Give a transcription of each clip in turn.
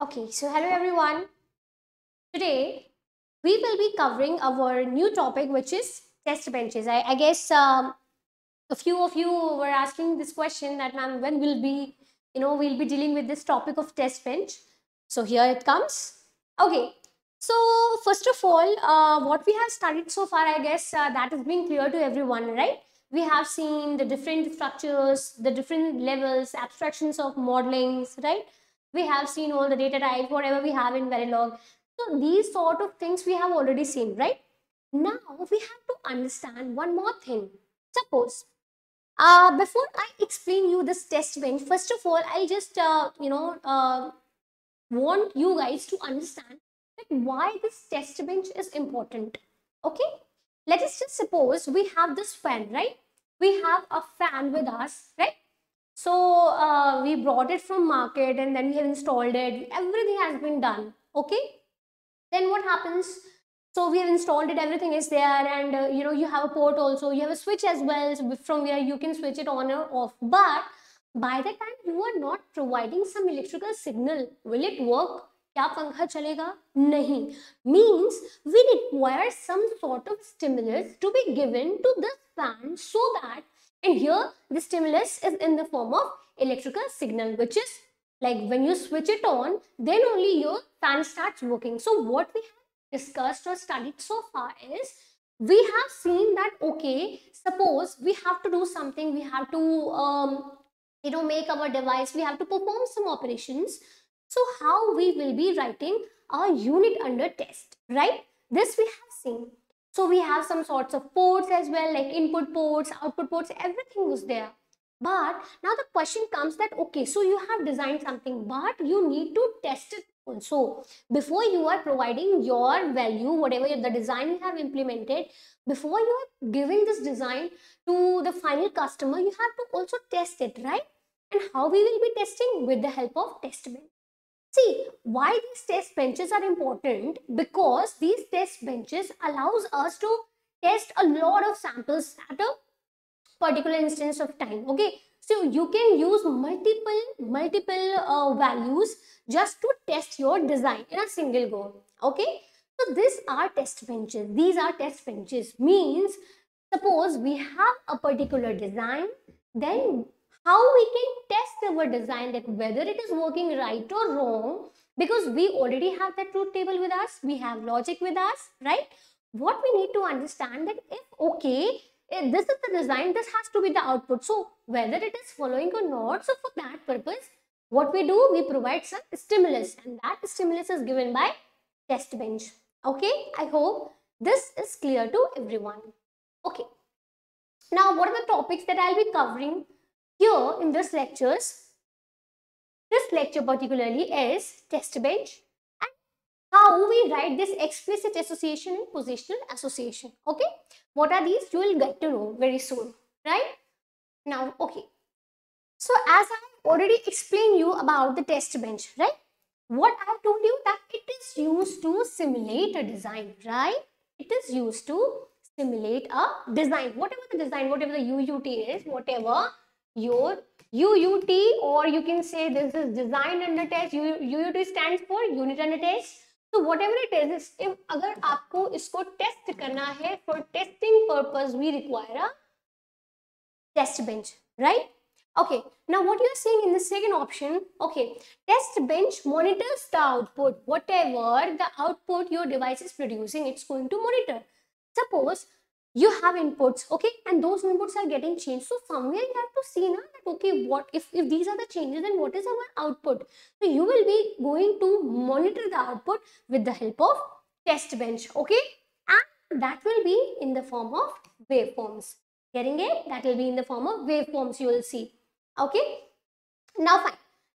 Okay, so hello everyone. Today we will be covering our new topic, which is test benches. I guess a few of you were asking this question that ma'am, when will be we'll be dealing with this topic of test bench. So here it comes. Okay, so first of all, what we have studied so far, I guess that has been clear to everyone, right? We have seen the different structures, the different levels, abstractions of modelings, right? We have seen all the data types, whatever we have in Verilog. So these sort of things we have already seen, right? Now we have to understand one more thing. Suppose, before I explain you this test bench, first of all, I'll just want you guys to understand that why this test bench is important. Okay, let us just suppose we have this fan, right? We have a fan with us, right? So we brought it from market and then we have installed it. Everything has been done. Okay. Then what happens? So we have installed it. Everything is there, and you have a port also. You have a switch as well, so from where you can switch it on or off. But by the time you are not providing some electrical signal, will it work? क्या पंखा चलेगा? नहीं. Means we require some sort of stimulus to be given to this fan so that, and here the stimulus is in the form of electrical signal, which is like when you switch it on, then only your fan starts working. So what we have discussed or studied so far is, we have seen that, okay, suppose we have to do something, we have to make our device, we have to perform some operations. So how we will be writing a unit under test, right? This we have seen. So we have some sorts of ports as well, like input ports, output ports, everything was there. But now the question comes that, okay, so you have designed something, but you need to test it also. Before you are providing your value, whatever the design you have implemented, before you are giving this design to the final customer, you have to also test it, right? And how we will be testing? With the help of test bench. See, why these test benches are important? Because these test benches allows us to test a lot of samples at a particular instance of time. Okay, so you can use multiple values just to test your design in a single go. Okay, so these are test benches. These are test benches. Means, suppose we have a particular design, then how we can test our design, that whether it is working right or wrong, because we already have that truth table with us, we have logic with us, right? What we need to understand, that if, okay, this is the design, this has to be the output, so whether it is following or not, so for that purpose, what we do, we provide some stimulus, and that stimulus is given by test bench. Okay, I hope this is clear to everyone. Okay, now what are the topics that I'll be covering here in this lectures? This lecture particularly is test bench and how we write this explicit association and positional association. Okay, what are these? You will get to know very soon, right? Now, okay, so as I already explained you about the test bench, right? What I have told you, that it is used to simulate a design, right? It is used to simulate a design, whatever the design, whatever the UUT is, whatever your UUT, or you can say this is design under test. UUT stands for unit under test. So whatever it is, if अगर आपको इसको test करना है, for testing purpose we require a test bench, right? Okay, now what you are seeing in the second option, okay, test bench monitors the output. Whatever the output your device is producing, it's going to monitor. Suppose you have inputs, okay, and those inputs are getting changed. So somewhere you have to see now that, okay, what if these are the changes, then what is our output? So you will be going to monitor the output with the help of test bench, okay, and that will be in the form of waveforms. Getting it? That will be in the form of waveforms, you will see. Okay. Now fine.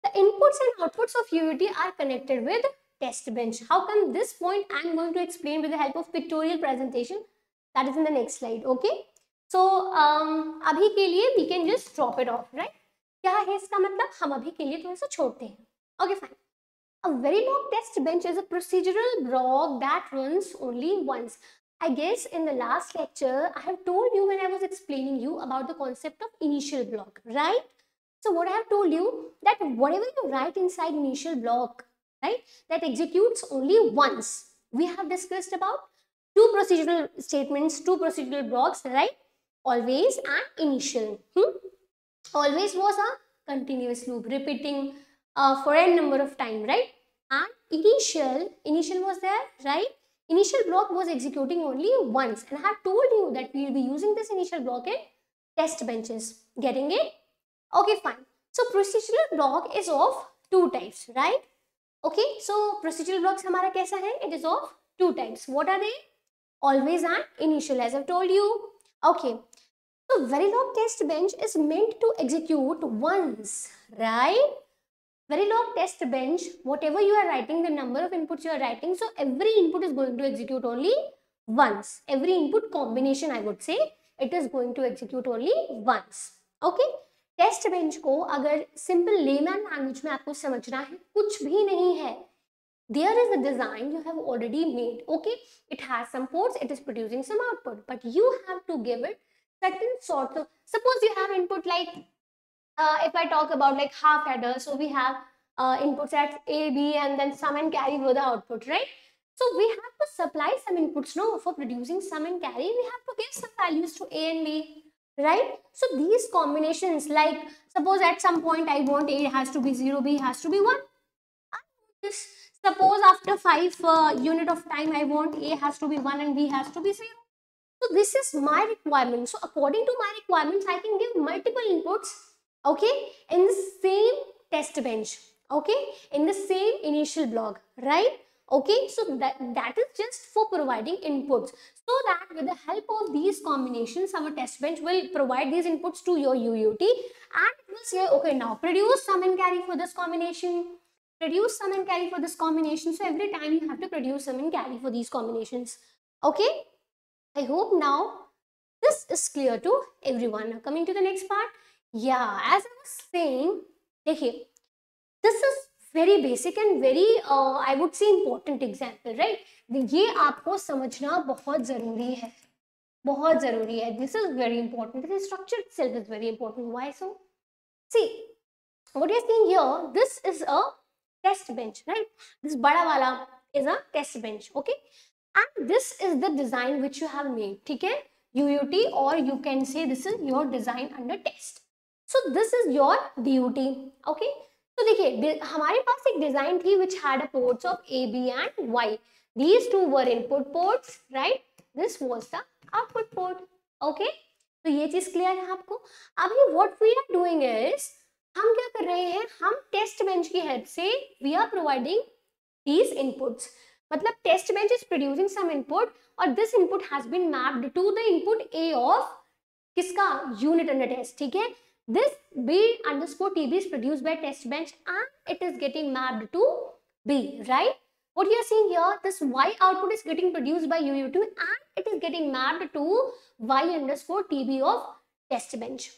The inputs and outputs of UUT are connected with test bench. How come this point I am going to explain with the help of pictorial presentation? That is in the next slide. Okay. So अभी के लिए we can just drop it off, right? क्या है इसका मतलब? हम अभी के लिए थोड़ा सा छोड़ते हैं. Okay, fine. A Verilog test bench is a procedural block that runs only once. I guess in the last lecture, I have told you when I was explaining you about the concept of initial block, right? So what I have told you, that whatever you write inside initial block, right? That executes only once. We have discussed about two procedural statements, two procedural blocks, right? Always and initial. Always was a continuous loop repeating for a number of time, right? And initial was there, right? Initial block was executing only once, and I have told you that we will be using this initial block in test benches. Getting it? Okay, fine. So procedural block is of two types, right? Okay, so procedural blocks हमारा कैसा है? It is of two types. What are they? Always and initial, as I've told you. Okay, so Verilog test bench is meant to execute once, right? Verilog test bench, whatever you are writing, the number of inputs you are writing, so every input is going to execute only once. Every input combination, I would say, it is going to execute only once. Okay? Test bench को अगर simple layman language में आपको समझना है, कुछ भी नहीं है. There is a design you have already made. Okay, it has some ports, it is producing some output, but you have to give it certain sort of. Suppose you have input like, if I talk about like half adder, so we have inputs at A, B, and then sum and carry were the output, right? So we have to supply some inputs, no, for producing sum and carry. We have to give some values to A and B. Right? So these combinations, like suppose at some point I want A has to be 0, B has to be 1. Suppose after 5 unit of time I want A has to be 1 and B has to be 0. So this is my requirement. So according to my requirements, I can give multiple inputs, okay, in the same test bench, okay, in the same initial block, right? Okay, so that is just for providing inputs, so that with the help of these combinations, our test bench will provide these inputs to your UUT, and it will say, okay, now produce sum and carry for this combination, produce sum and carry for this combination. So every time you have to produce sum and carry for these combinations. Okay, I hope now this is clear to everyone. Now coming to the next part, yeah, as I was saying, देखिए, this is very basic and very I would say important example, right? ये आपको समझना बहुत जरूरी है, बहुत जरूरी है. This is very important. The structure itself is very important. Why so? See, what you are seeing here, this is a test bench, right? This बड़ा वाला is a test bench, okay? And this is the design which you have made, ठीक है? UUT, or you can say this is your design under test. So this is your DUT, okay? तो देखिए हमारे पास एक design थी which had a ports of A, B and Y. These two were input ports, right? This was the output port, okay? तो ये चीज clear है आपको. अभी what we are doing is, हम क्या कर रहे हैं, हम टेस्ट बेंच की हेल्प से we are providing these inputs. मतलब test bench is producing some input और this input has been mapped to the input A of किसका, unit under test, ठीक है? This B underscore TB is produced by test bench and it is getting mapped to B, right? What you are seeing here, this Y output is getting produced by UU2 and it is getting mapped to Y underscore TB of test bench.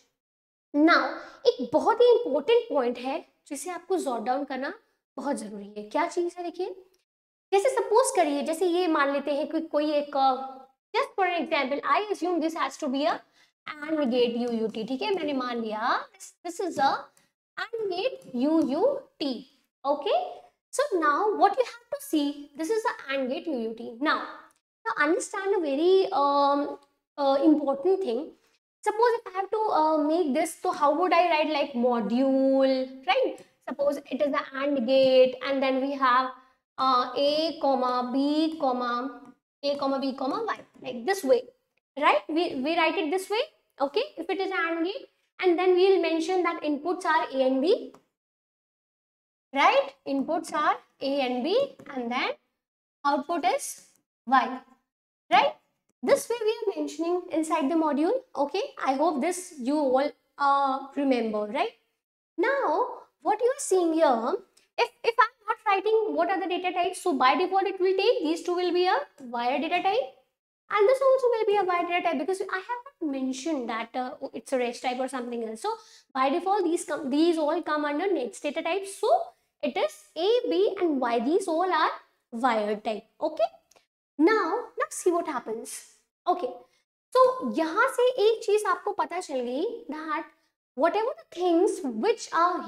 Now, एक बहुत ही important point है जिसे आपको jot down करना बहुत जरूरी है. क्या चीज है देखिए, जैसे suppose करिए, जैसे ये मान लेते हैं कि कोई एक, just for an example, I assume this has to be a AND gate UUT, ठीक है, मैंने मान लिया this is a AND gate UUT, okay? So now what you have to see, this is a AND gate UUT. Now understand a very important thing. Suppose if I have to make this, so how would I write, like module, right? Suppose it is the AND gate and then we have A comma B comma A comma B comma Y, like this way, right? We write it this way. Okay, if it is an AND gate, and then we will mention that inputs are A and B, right? Inputs are A and B, and then output is Y, right? This way we are mentioning inside the module. Okay, I hope this you all remember, right? Now, what you are seeing here, if I'm not writing what are the data types, so by default it will take these two will be a wire data type. And this also will be a wire data type because I have not mentioned that it's a rest type or something else. So by default, these all come under next data type. So it is A, B and Y. These all are wire type. Okay. Now see what happens. Okay. So यहाँ से एक चीज आपको पता चल गई that whatever the things which are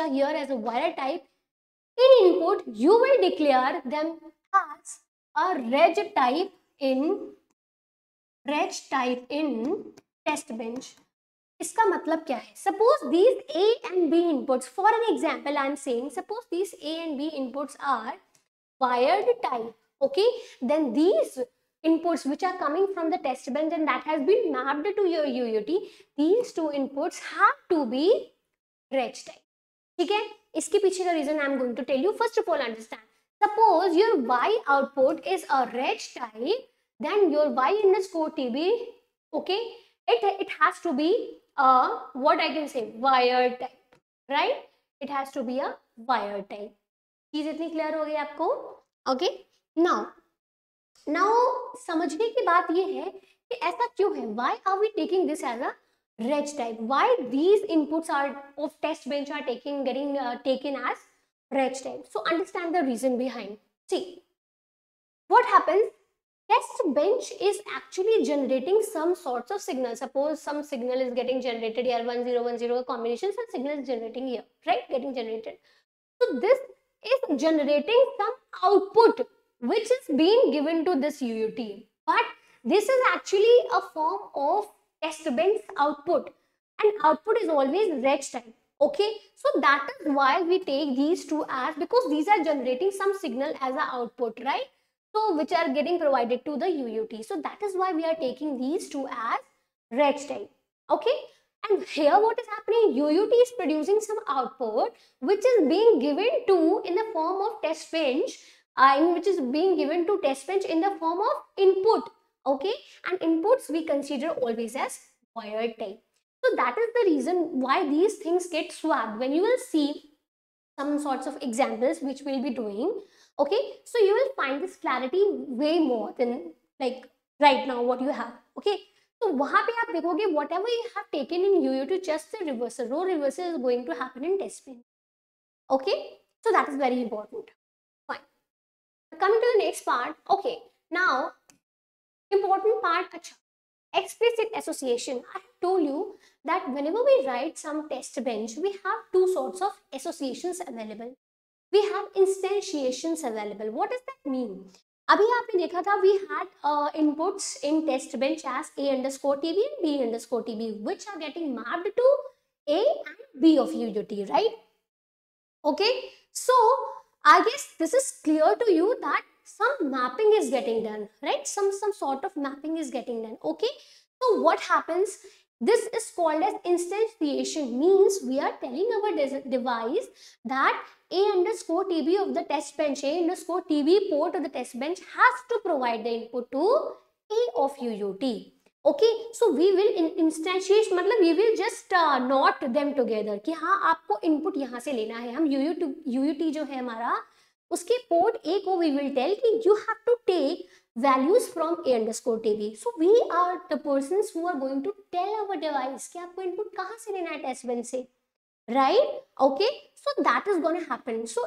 here as a wire type, In input, you will declare them as a reg type in Testbench. इसका मतलब क्या है? Suppose these A and B inputs, for an example, I am saying, suppose these A and B inputs are wired type, okay? Then these inputs which are coming from the test bench and that has been mapped to your UUT, these two inputs have to be reg type. ठीक है? इसके पीछे का reason I am going to tell you. First of all, understand. Suppose your Y output is a reg type, then your Y underscore TB, okay? It has to be what I can say, wire type, right? It has to be a wire type. चीज इतनी clear हो गई आपको? Okay, now समझने की बात ये है कि ऐसा क्यों है? Why are we taking this as a reg type? Why these inputs are of test bench are getting taken as reg type? So understand the reason behind. See, what happens? Test bench is actually generating some sorts of signal. Suppose some signal is getting generated here, 1010 combination, some signal is generating here, right? Getting generated. So this is generating some output which is being given to this UUT. But this is actually a form of test bench output, and output is always reg type. Okay, so that is why we take these two as, because these are generating some signal as an output, right? So which are getting provided to the UUT. So that is why we are taking these two as reg type. Okay, and here what is happening? UUT is producing some output which is being given to in the form of test bench, which is being given to test bench in the form of input. Okay, and inputs we consider always as wire type. So that is the reason why these things get swapped. When you will see some sorts of examples which we'll be doing, okay, so you will find this clarity way more than like right now what you have. Okay, so वहां पे आप देखोगे whatever you have taken in UUT, just the reversal, row reversal is going to happen in test bench. Okay, so that is very important. Fine, coming to the next part. Okay, now important part, explicit association. I have told you that whenever we write some test bench, we have two sorts of associations available. We have instantiations available. What does that mean? अभी आपने देखा था we had inputs in test bench as A underscore TB and B underscore TB, which are getting mapped to A and B of UUT, right? Okay, so I guess this is clear to you that some mapping is getting done, right? Some sort of mapping is getting done. Okay, so what happens? This is called as instantiation. Means we are telling our device that A underscore TB of the test bench, A underscore TB port of the test bench has to provide the input to A of UUT. Okay, so we will instantiate, मतलब we will just knot them together कि हाँ आपको input यहाँ से लेना है. हम UUT जो है हमारा, उसके पोर्ट A को we will tell कि you have to take values from A underscore TB. So we are the persons who are going to tell our device कि आपको input कहाँ से लेना है test bench से, right? Okay, so that is gonna happen. So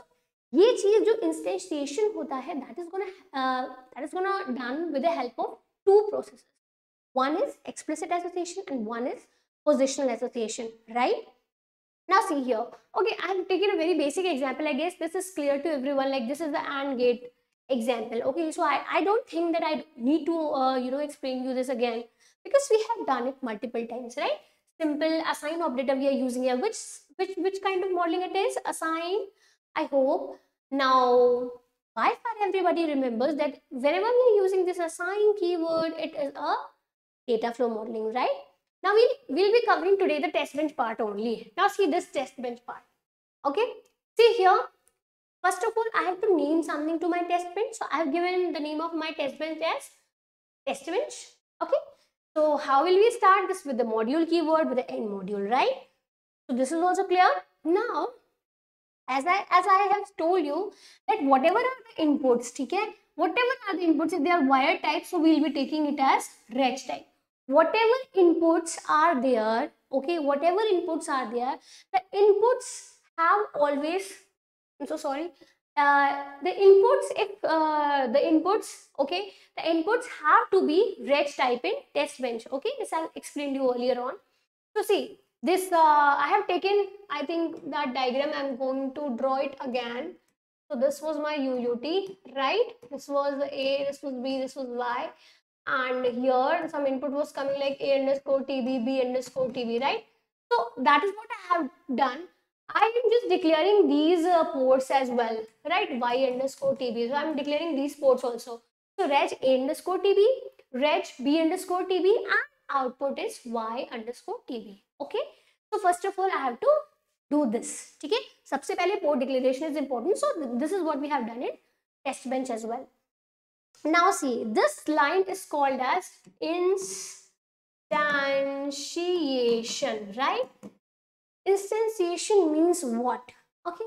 ये चीज जो instantiation होता है, that is gonna done with the help of two processes. One is explicit association and one is positional association, right? Now see here. Okay, I have taken a very basic example. I guess this is clear to everyone. Like this is the AND gate example. Okay, so I don't think that I need to explain you this again, because we have done it multiple times, right? Simple assign operator we are using here. Which kind of modeling it is? Assign, I hope. Now by far everybody remembers that whenever we are using this assign keyword, it is a data flow modeling, right? Now we'll be covering today the test bench part only. Now see this test bench part. Okay, see here. First of all, I have to name something to my test bench. So I have given the name of my test bench as test bench. Okay, so how will we start this? With the module keyword, with the end module, right? So this is also clear. Now as I have told you that whatever are the inputs, okay, whatever are the inputs, if they are wire type, so we'll be taking it as reg type. Whatever inputs are there, okay, whatever inputs are there, the inputs have always, I'm so sorry, the inputs, if the inputs, okay, the inputs have to be reg type in test bench. Okay, this I explained you earlier on. So see this, I have taken, I think that diagram, I'm going to draw it again. So this was my UUT, right? This was A, this was B, this was Y. And here some input was coming like A underscore TB, B underscore TB, right? So that is what I have done. I am just declaring these ports as well, right? Y underscore TB. So I am declaring these ports also. So reg A underscore TB, reg B underscore TB, and output is Y underscore TB. Okay. So first of all, I have to do this. Okay. सबसे पहले port declaration is important. So this is what we have done in Testbench as well. Now see, this line is called as instantiation, right? Instantiation means what? Okay,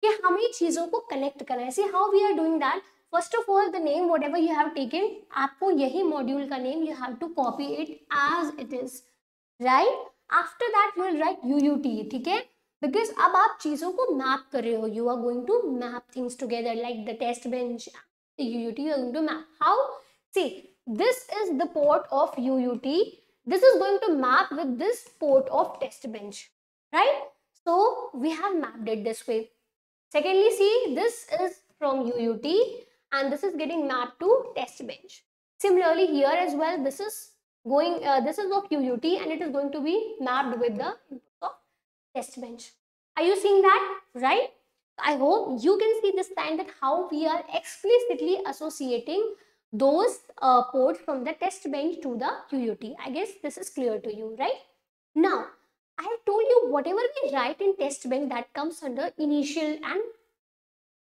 कि हमें चीजों को connect करना है. See how we are doing that. First of all, the name whatever you have taken, आपको यही module का name you have to copy it as it is, right? After that you will write UUT, ठीक है? Because अब आप चीजों को map कर रहे हो. You are going to map things together like the test bench, the UUT. You are going to map. How? See, this is the port of UUT. This is going to map with this port of test bench, right? So we have mapped it this way. Secondly, see, this is from UUT and this is getting mapped to test bench. Similarly, here as well, this is going, this is of UUT and it is going to be mapped with the input of test bench. Are you seeing that, right? I hope you can see this time that how we are explicitly associating those ports from the test bench to the UUT. I guess this is clear to you, right? Now, I have told you whatever we write in test bench that comes under initial and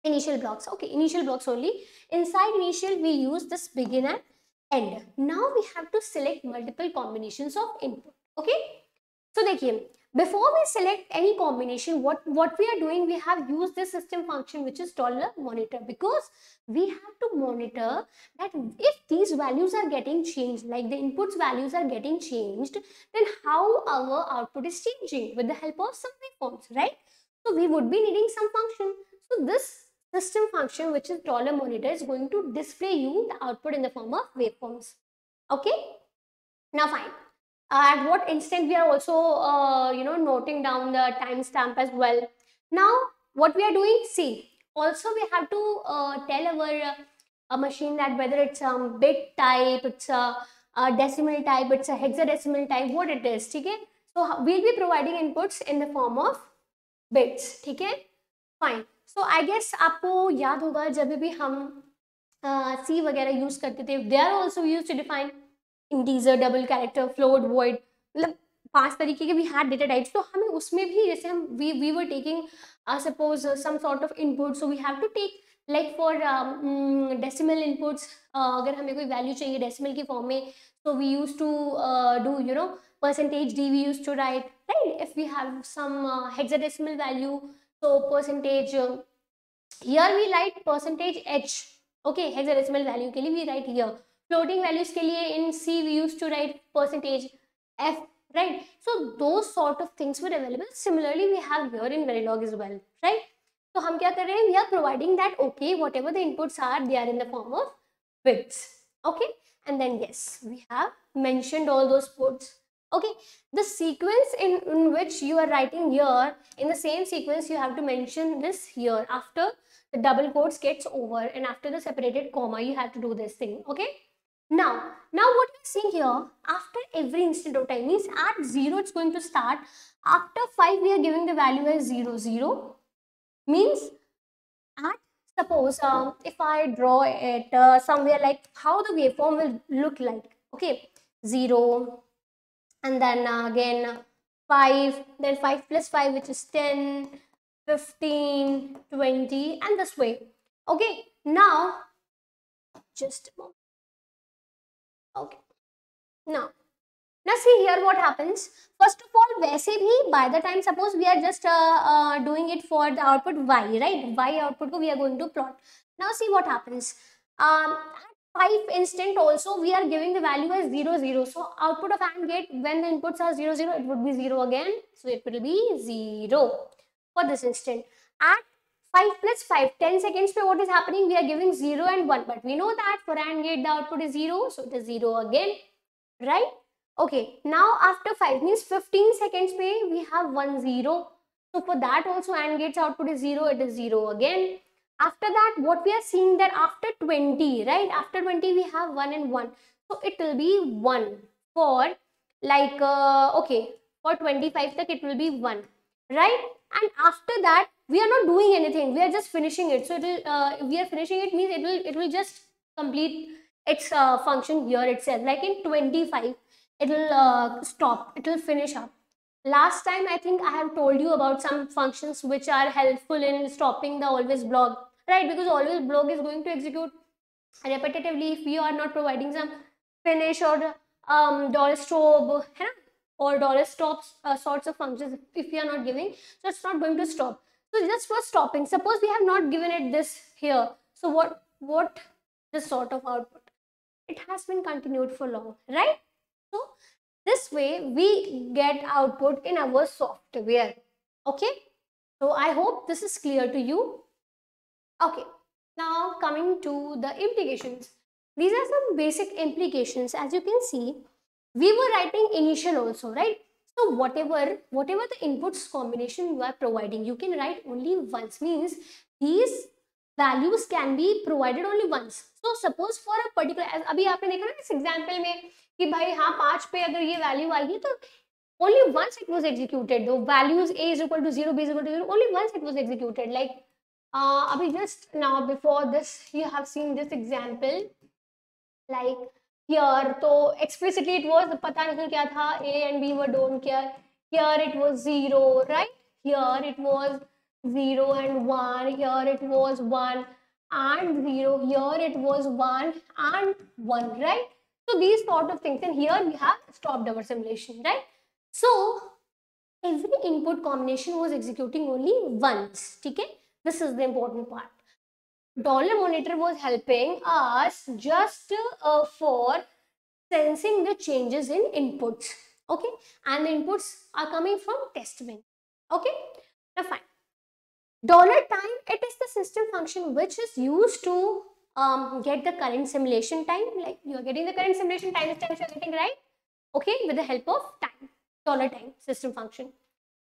initial blocks. Okay, initial blocks only. Inside initial, we use this begin and end. Now we have to select multiple combinations of input. Okay. So देखिए, before we select any combination, what we are doing, we have used this system function which is $monitor, because we have to monitor that if these values are getting changed, like the inputs values are getting changed, then how our output is changing with the help of some waveforms, right? So we would be needing some function. So this system function which is $monitor is going to display you the output in the form of waveforms. Okay. Now fine. At what instant we are also noting down the timestamp as well. Now what we are doing, see, also we have to tell our machine that whether it's bit type, it's a decimal type, it's a hexadecimal type, what it is. Okay, so we'll be providing inputs in the form of bits. Okay, fine. So I guess आपको याद होगा जब भी हम C वगैरह use करते थे, they are also used to define integer, double character, float, void, मतलब 5 तरीके के we had data types. तो हमें उसमें भी जैसे हम we were taking suppose some sort of input, so we have to take like for decimal inputs, अगर हमें कोई value चाहिए decimal की form में, so we used to do percentage D we used to write, right? If we have some hexadecimal value, so percentage here we write percentage H. Okay, hexadecimal value के लिए we write here. Floating values के लिए in C we used to write percentage F, right? So those sort of things were available. Similarly, we have here in Verilog as well, right? So हम क्या कर रहे हैं? We are providing that okay, whatever the inputs are, they are in the form of bits. Okay, and then yes, we have mentioned all those ports. Okay, the sequence in which you are writing here, in the same sequence you have to mention this here after the double quotes gets over and after the separated comma you have to do this thing. Okay. Now what we are seeing here, after every instant of time means at 0 it's going to start. After 5 we are giving the value as 0, 0. Means at suppose if I draw it somewhere like how the waveform will look like. Okay, 0 and then again 5, then 5 plus 5 which is 10, 15, 20 and this way. Okay, now just a moment. Okay, now see here what happens. First of all, वैसे भी by the time suppose we are just doing it for the output y, right? Y output को we are going to plot. Now see what happens. At 5 instant also we are giving the value as 0, 0. So output of AND gate when the inputs are 0, 0, it would be 0 again. So it will be 0 for this instant. At 5 plus 5, 10 seconds पे what is happening? We are giving 0 and 1, but we know that for AND gate the output is 0, so it is 0 again, right? Okay, now after 5 means 15 seconds पे we have 1, 0. So for that also AND gate's output is 0, it is 0 again. After that, what we are seeing that after 20, right? After 20, we have 1 and 1. So it will be 1 for like, okay, for 25 tak it will be 1, right? And after that, we are not doing anything. We are just finishing it. So it will, we are finishing it means it will just complete its function here itself. Like in 25, it will stop. It will finish up. Last time, I think I have told you about some functions which are helpful in stopping the always block, right? Because always block is going to execute repetitively if we are not providing some finish or dollar strobe, or dollar stops sorts of functions if we are not giving, so it's not going to stop. So just for stopping, suppose we have not given it this here, so what this sort of output, it has been continued for long, right? So this way we get output in our software. Okay, so I hope this is clear to you. Okay, now coming to the implications. These are some basic implications. As you can see, we were writing initial also, right? So whatever the inputs combination you are providing, you can write only once. Means these values can be provided only once. So suppose for a particular, अभी आपने देखा ना इस example में कि भाई हाँ 5 पे अगर ये value आई है तो only once it was executed. The values a is equal to 0, b is equal to 0, only once it was executed. Like abhi just now before this you have seen this example, like here तो explicitly it was पता नहीं क्या था, a and b were don't care. Here it was 0, right? Here it was 0 and 1. Here it was 1 and 0. Here it was 1 and 1, right? So these sort of things, and here we have stopped our simulation, right? So every input combination was executing only once. Okay, this is the important part. Dollar monitor was helping us just for sensing the changes in inputs. Okay, and the inputs are coming from Testbench. Okay, now fine. Dollar time, it is the system function which is used to get the current simulation time. Like you are getting the current simulation time, you are getting, right? Okay, with the help of time, dollar time system function.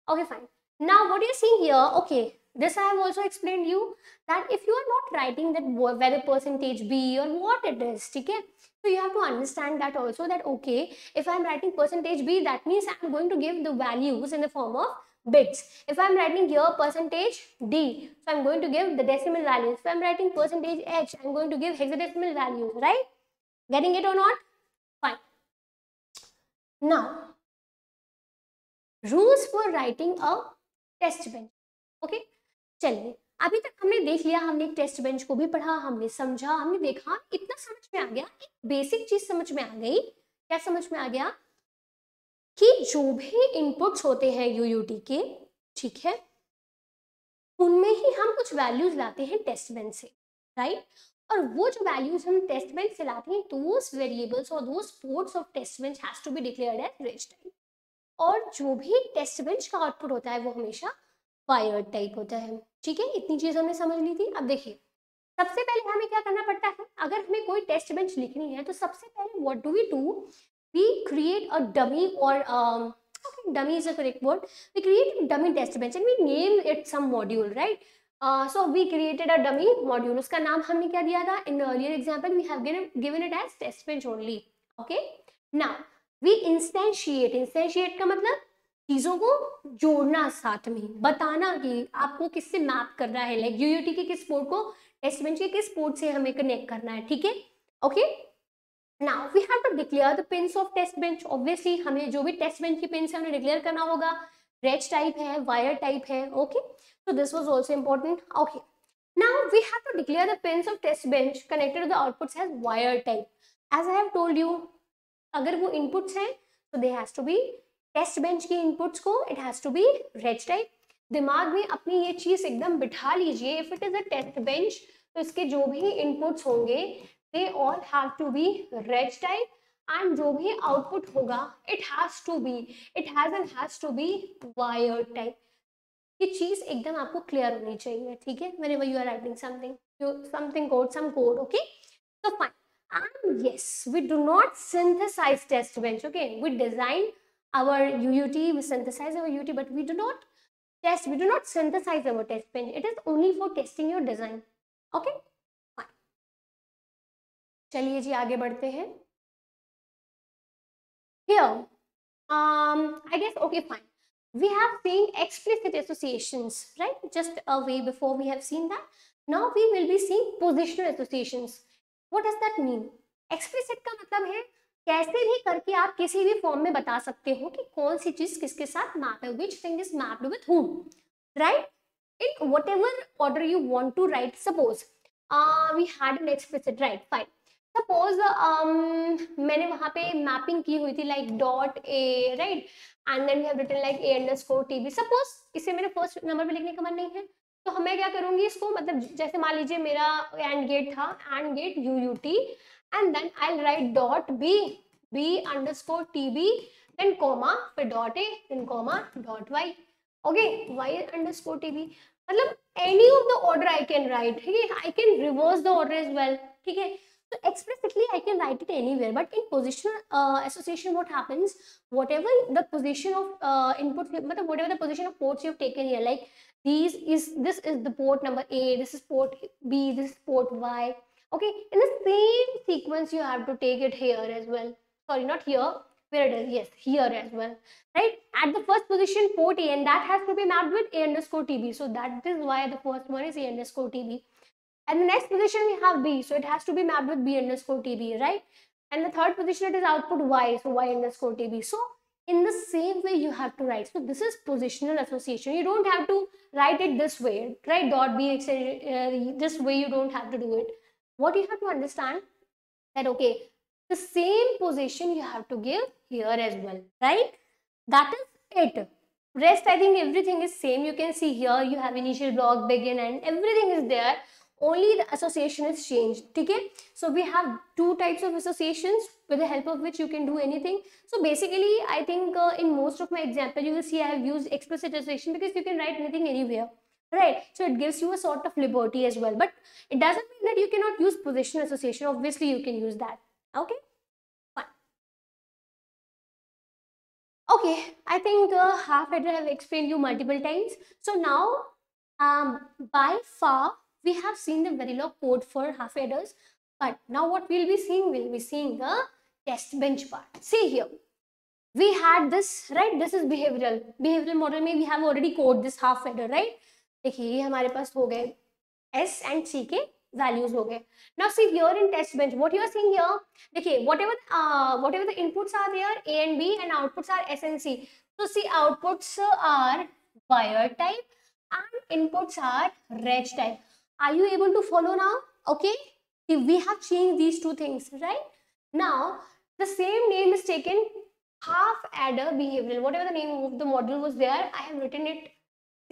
Okay, fine. Now what you are seeing here, okay, this I have also explained you that if you are not writing that whether percentage B or what it is, okay, so you have to understand that also, that okay, if I am writing percentage B, that means I am going to give the values in the form of bits. If I am writing here percentage D, so I am going to give the decimal values. If I am writing percentage H, I am going to give hexadecimal values, right? Getting it or not? Fine. Now, rules for writing a test bench. Okay, चलिए अभी तक हमने देख लिया, हमने एक test bench को भी पढ़ा, हमने समझा, हमने देखा, इतना समझ में आ गया, एक बेसिक चीज समझ में आ गई. क्या समझ में आ गया? कि जो भी इनपुट्स होते हैं यूयूटी के, ठीक है, उनमें ही हम कुछ वैल्यूज लाते हैं टेस्ट बेंच से, राइट? और वो जो वैल्यूज हम टेस्ट बेंच से लाते हैं, दोस वेरिएबल्स और those ports of test bench has to be declared as reg type. और जो भी टेस्ट बेंच का आउटपुट होता है वो हमेशा वायर्ड टाइप होता है. ठीक है, इतनी चीज हमने समझ ली थी. अब देखिए, सबसे पहले हमें क्या करना पड़ता है, अगर हमें कोई टेस्ट बेंच लिखनी है तो सबसे पहले what do, we create a dummy, और dummy is a correct word, we create a dummy test bench and we name it some module, right? So we created a dummy module. उसका नाम हमने क्या दिया था? In earlier example we have given it as test bench only. Okay, now we instantiate का मतलब चीजों को जोड़ना, साथ में बताना कि आपको किससे मैप कर रहा है, लाइक यूयूटी के किस पोर्ट को टेस्ट बेंच के किस पोर्ट से हमें कनेक्ट करना है. ठीक है, okay. Now we have to declare the pins of test bench. Obviously हमें जो भी टेस्ट बेंच की पिन्स है हमें डिक्लेयर करना होगा. रेज टाइप है, वायर टाइप है. Okay, so this was also important. Okay, now we have to declare the pins of test bench connected to the outputs as wire type. As I have told you, अगर वो inputs हैं तो they has to be test bench की inputs को, it has to be reg type. दिमाग में अपनी ये चीज एकदम बिठा लीजिए, if it is a test bench तो इसके जो भी इनपुट्स होंगे they all have to be reg type, and जो भी आउटपुट होगा it has to be wire type. ये चीज एकदम आपको क्लियर होनी चाहिए. ठीक है, whenever you are writing something code, some code. Okay, so fine. And yes, we do not synthesize test bench. Okay, we design our UUT, we synthesize our UUT, but we do not synthesize our test bench. It is only for testing your design. Okay fine, चलिए जी आगे बढ़ते हैं. Here, I guess, okay, fine. We have seen explicit associations, right? Just a way before we have seen that. Now we will be seeing positional associations. What does that mean? Explicit का मतलब है कैसे भी करके आप किसी भी form में बता सकते हो कि कौन सी चीज किसके साथ मैप है, which thing is mapped with whom, right? In whatever order you want to write. Suppose we had an explicit, right? Fine. Suppose मैंने वहां पे मैपिंग की हुई थी like dot A, right, and then we have written like A underscore TB. Suppose इसे मेरे first number पे लिखने का मन नहीं है, तो मैं क्या करूंगी इसको, मतलब जैसे मान लीजिए मेरा एंड गेट था, and gate U U T, and then I will write dot B, B underscore TB, then comma, फिर dot A, then comma dot Y. Okay, Y underscore TB, मतलब any of the order I can write. ठीक है, I can reverse the order as well. ठीक है, so explicitly I can write it anywhere, but in positional association what happens, whatever the position of input, whatever the position of ports you have taken here, like this is the port number A, this is port B, this is port Y. Okay, in the same sequence you have to take it here as well. Sorry, not here, where it is, yes, here as well, right? At the first position port A, and that has to be mapped with A underscore TB, so that is why the first one is A underscore TB. And the next position we have B, so it has to be mapped with B underscore TB, right? And the third position it is output Y, so Y underscore TB. So in the same way you have to write. So this is positional association. You don't have to write it this way, right? Dot B, this way you don't have to do it. What you have to understand that, okay, the same position you have to give here as well, right? That is it. Rest, I think everything is same. You can see here you have initial block, begin, and everything is there. Only the association is changed. Okay, so we have two types of associations with the help of which you can do anything. So basically I think in most of my example you will see I have used explicit association because you can write anything anywhere, right? So it gives you a sort of liberty as well, but it doesn't mean that you cannot use positional association. Obviously you can use that. Okay, fine. Okay, I think half header I have explained you multiple times. So now by far we have seen the Verilog code for half headers, but now what we'll be seeing the test bench part. See here, we had this, right? This is behavioral model में we have already code this half header, right? देखिए ये हमारे पास हो गए S and C के values हो गए. Now see here in test bench what you are seeing here, देखिए whatever the inputs are there A and B, and outputs are S and C. So see outputs are wire type and inputs are reg type. Are you able to follow now? Okay, we have changed these two things, right? Now the same name is taken, half adder behavioral, whatever the name of the model was there, I have written it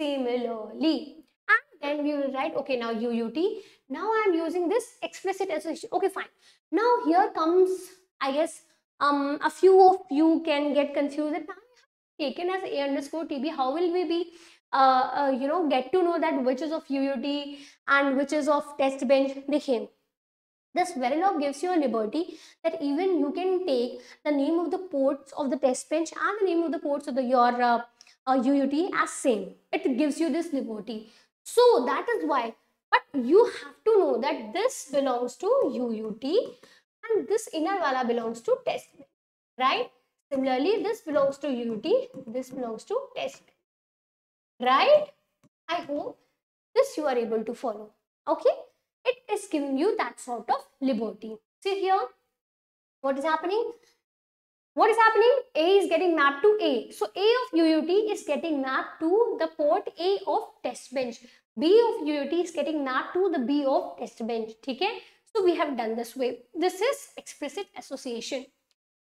similarly, and then we will write, okay, now UUT. Now I am using this explicit association. Okay, fine. Now here comes, I guess a few of you can get confused that now taken as A underscore TB, how will we be get to know that which is of UUT and which is of test bench? देखिए, this Verilog gives you a liberty that even you can take the name of the ports of the test bench and the name of the ports of your UUT as same. It gives you this liberty. So that is why, but you have to know that this belongs to UUT and this inner wala belongs to test bench, right? Similarly, this belongs to UUT, this belongs to test bench. Right? I hope this you are able to follow. Okay, it is giving you that sort of liberty. See here, what is happening? What is happening? A is getting mapped to A. So A of UUT is getting mapped to the port A of test bench. B of UUT is getting mapped to the B of test bench. Okay, so we have done this way. This is explicit association.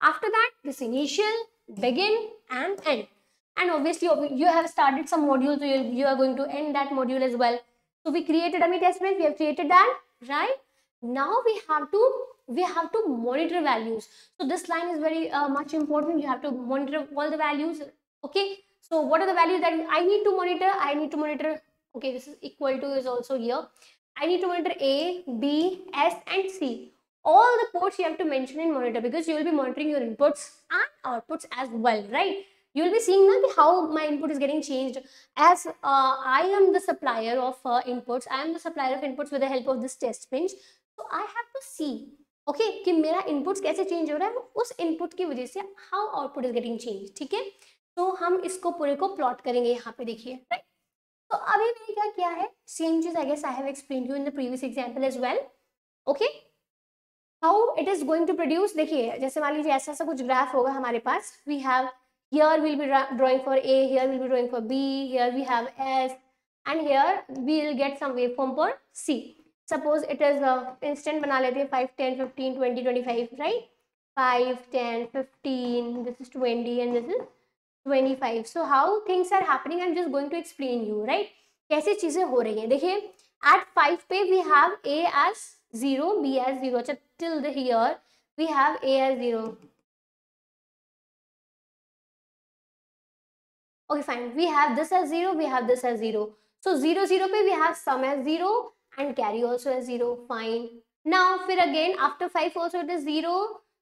After that, this initial, begin, and end. And obviously you have started some modules, so you are going to end that module as well. So we created dummy test bench, we have created that, right? Now we have to monitor values. So this line is very much important. You have to monitor all the values. Okay, so what are the values that I need to monitor? Okay, this is equal to is also here. I need to monitor A, B, S, and C. All the ports you have to mention in monitor because you will be monitoring your inputs and outputs as well, right? You will be seeing now how my input is getting changed. As I am the supplier of inputs, I am the supplier of inputs with the help of this test bench. So I have to see, okay, कि मेरा inputs कैसे change हो रहा है, उस input की वजह से how output is getting changed, ठीक है. तो हम इसको पूरे को plot करेंगे यहाँ पे, देखिए, right. तो अभी मैंने क्या किया है, same चीज I guess I have explained you in the previous example as well, okay. How it is going to produce, देखिए, जैसे मान लीजिए ऐसा सा कुछ ग्राफ होगा हमारे पास. We have here we'll be drawing for A, here we'll be drawing for B, here we have S, and here we will get some waveform for C. Suppose it is instant बना लेते हैं 5, 10, 15, 20, 25, right? 5, 10, 15, this is 20 and this is 25. So how things are happening, I'm just going to explain you, right? कैसे चीजें हो रही हैं. देखिए, at 5 पे we have A as 0, B as 0. अच्छा, till the here we have A as 0. Okay, fine. We have this as 0, we have this as 0. So 0, 0 पे we have sum as 0 and carry also as 0. Fine. Now, फिर again after 5 also it is 0.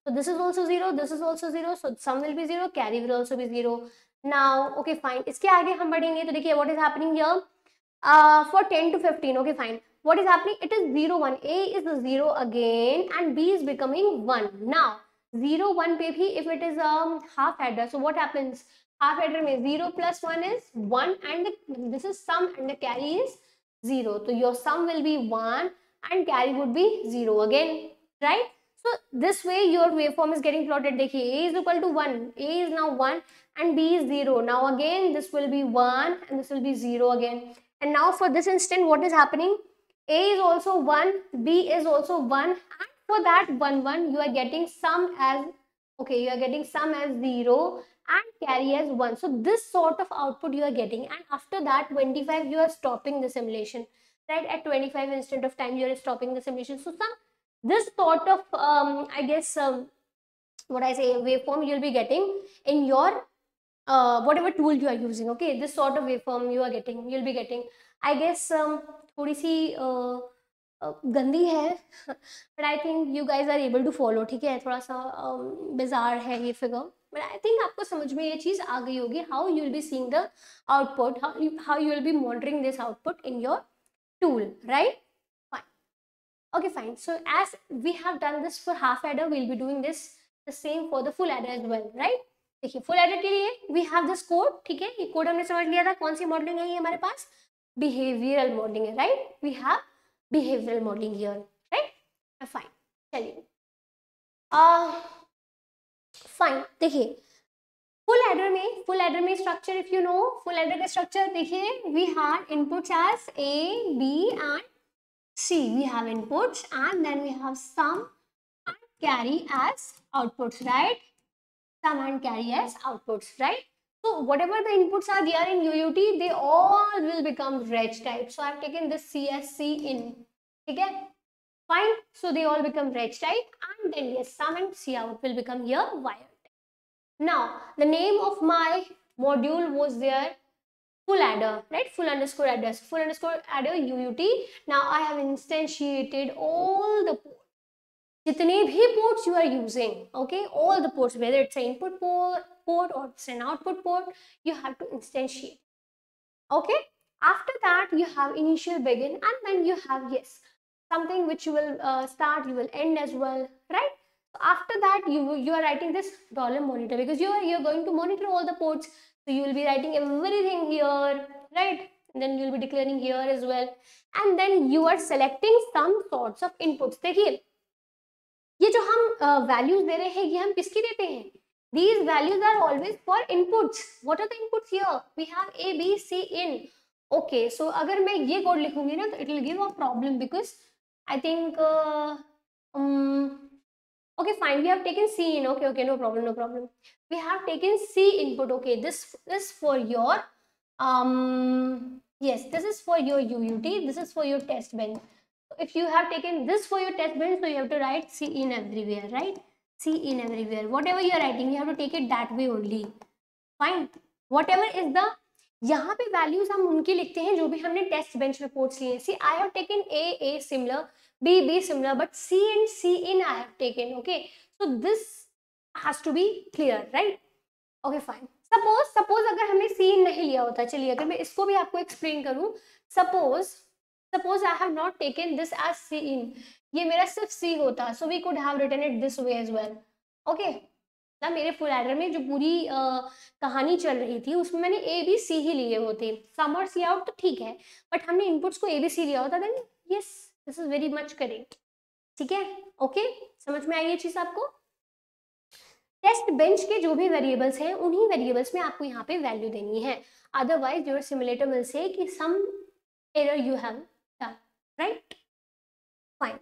So this is also 0, this is also 0. So sum will be 0, carry will also be 0. Now, okay, fine. इसके आगे हम बढ़ेंगे तो देखिए what is happening here. For 10 to 15, okay, fine. What is happening? It is 0, 1. A is 0 again and B is becoming 1. Now, 0, 1 पे भी if it is half adder, so what happens? Half adder में 0 plus 1 is 1 and this is sum and the carry is 0. So your sum will be 1 and carry would be 0 again, right? So this way your waveform is getting plotted. देखिए, A is equal to 1. A is now 1 and B is 0. Now again this will be 1 and this will be 0 again. And now for this instant, what is happening? A is also 1, B is also 1, and for that 1, 1, you are getting sum as, okay, you are getting sum as 0 and carry as 1. So this sort of output you are getting, and after that 25 you are stopping the simulation, right? At 25 instant of time you are stopping the simulation. So this sort of I guess what I say waveform you will be getting in your whatever tool you are using, okay. This sort of waveform you are getting, you'll be getting, I guess थोड़ी सी गंदी है but I think you guys are able to follow, ठीक है. थोड़ा सा bizarre है ये figure, but I think आपको समझ में ये चीज आ गई होगी. How you will be seeing the output, how you will be monitoring this output in your tool, right? Fine. Okay, fine. So as we have done this for half adder, we'll be doing this the same for the full adder as well, right? देखिए, full adder के लिए we have this code, ठीक है. ये code हमने समझ लिया था. कौन सी मॉडलिंग है ये हमारे पास? बिहेवियरल मॉडलिंग है, राइट. We have behavioural modelling here, right. Fine, चलिए फाइन. देखिए, फुल एडर में structure, if you know full adder का स्ट्रक्चर, देखिए we have inputs as A, B and C. We have inputs and then we have sum and carry as outputs, right? Sum and carry as outputs, right? So whatever the inputs are there in UUT, they all will become reg type. So I have taken this CSC in, okay, fine. So they all become reg type, and then yes, sum and cout will become here wire type. Now the name of my module was there full adder, right? Full underscore adder, full underscore adder UUT. Now I have instantiated all the ports, जितने भी ports you are using, okay, all the ports, whether it's an input port or it's an output port, you have to instantiate, okay. After that you have initial, begin, and then you have yes something which you will start, you will end as well, right? So after that you are writing this $monitor because you're going to monitor all the ports. So you will be writing everything here, right? And then you will be declaring here as well, and then you are selecting some sorts of inputs. देखिए, ये जो हम values दे रहे हैं ये हम किसकी देते हैं? These values are always for inputs. What are the inputs here? We have A, B, C in. Okay, so अगर मैं ये कोड लिखूंगी ना तो it will give a problem because I think okay, fine, we have taken C in. Okay, no problem. We have taken C input. Okay, this is for your yes, this is for your UUT. This is for your test bench. If you have taken this for your test bench, so you have to write C in everywhere, right? C in everywhere. Whatever you are writing, you have to take it that way only. Fine. Whatever is the, यहाँ पे values हम उनकी लिखते हैं जो भी हमने test bench reports लिए. See, I have taken A similar, B similar, but C and C in I have taken. Okay, so this has to be clear, right? Okay, fine. Suppose अगर हमने सी नहीं लिया होता, चलिए अगर मैं इसको भी आपको एक्सप्लेन करूं, suppose I have not taken this as C in, ये मेरा सिर्फ सी होता, so we could have written it this way as well, okay ना, मेरे फुल एडर में जो पूरी कहानी चल रही थी उसमें मैंने ए बी सी ही लिए होते, सम और सी आउट तो ठीक है, बट हमने इनपुट्स को ए बी सी लिया होता, then yes this is very much correct, ठीक है, ओके समझ में आई ये चीज आपको। टेस्ट बेंच के जो भी वेरिएबल्स हैं उन्हीं वेरिएबल्स में आपको यहाँ पे वैल्यू देनी है, otherwise your simulator will say कि some error you have done, right, fine.